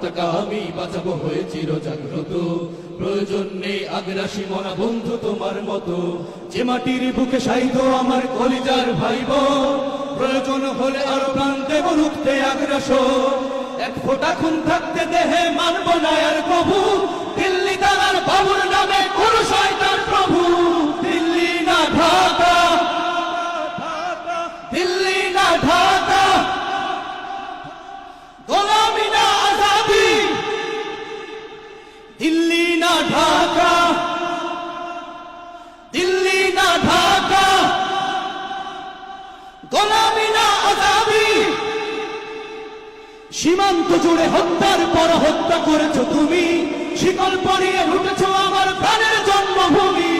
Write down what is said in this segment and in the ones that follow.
পতাকা আমি বাঁচাবো হয়ে চির জাগ্রত। প্রয়োজন নেই আগ্রাসী মনা বন্ধু তোমার মতো, যে মাটির বুকে শাহিদ আমার কলিজার ভাই বোন। প্রয়োজন হলে আর প্রাণ দেব রুখতে আগ্রাসন, এক ফোঁটা খুন থাকতে দেহে মানব না আর কবু। দিল্লি তার বাবুর নামে কোন শয়তান প্রভু। দিল্লি না ঢাকা, দিল্লি না ঢাকা, গোলামি না আজাদি। দিল্লি না ঢাকা, দিল্লি না ঢাকা, গোলামি না আজাদি। সীমান্ত জুড়ে হত্যার পর হত্যা করেছো তুমি, শিকল পরিয়ে লুটেছো আমার প্রাণের জন্মভূমি।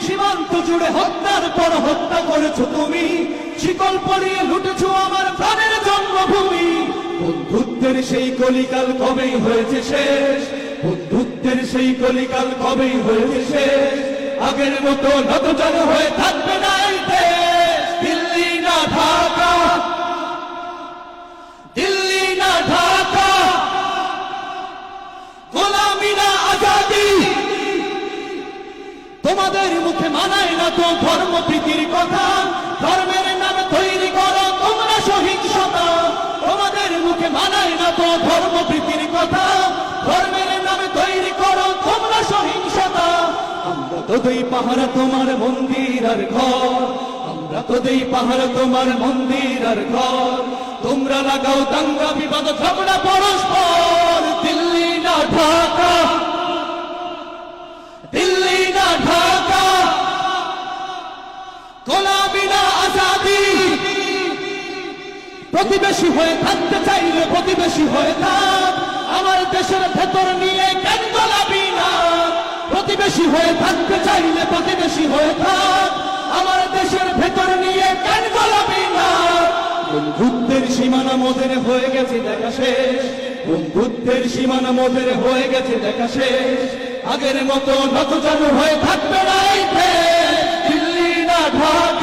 সীমান্ত জুড়ে হত্যার পর হত্যা করেছো তুমি, শিকল পরিয়ে লুটেছো আমার প্রাণের জন্মভূমি। বন্ধুত্বের সেই কলিকাল কবেই হয়েছে শেষ, বন্ধুত্বের সেই কলিকাল কবেই হয়েছে শেষ। আগের মতো নতজানু হয়ে থাকবে না এই দেশ। দিল্লি না ঢাকা, দিল্লি না ঢাকা, গোলামি না আজাদি। তোমাদের মুখে মানায় না তো ধর্মপ্রীতির কথা, ধর্মের নামে তৈরি করো তোমরা সহিংসতা। তোমাদের মুখে মানায় না তো ধর্মপ্রীতির কথা, ধর্মের নামে তৈরি করো তোমরা সহিংসতা। আমরা তো দেই পাহারা তোমার মন্দির আর ঘর, আমরা তো দেই পাহারা তোমার মন্দির আর ঘর। তোমরা লাগাও দাঙ্গা বিবাদ ঝগড়া পরস্পর। দিল্লি না ঢাকা, দিল্লি না ঢাকা, গোলামি না আজাদি। প্রতিবেশী হয়ে থাকতে চাইলে প্রতিবেশী হয়ে থাক, আমার দেশের ভেতর নিয়ে কেন গোলামি না। প্রতিবেশী হয়ে থাকতে চাইলে প্রতিবেশী হয়ে থাক, আমার দেশের ভেতর নিয়ে কেন গোলামি না। বন্ধুত্বের সীমানা মোদের হয়ে গেছে দেখা শেষ, বন্ধুত্বের সীমানা মোদের হয়ে গেছে দেখা শেষ। আগের মতো নতজানু হয়ে থাকবে না এই দেশ। দিল্লি না ঢাকা,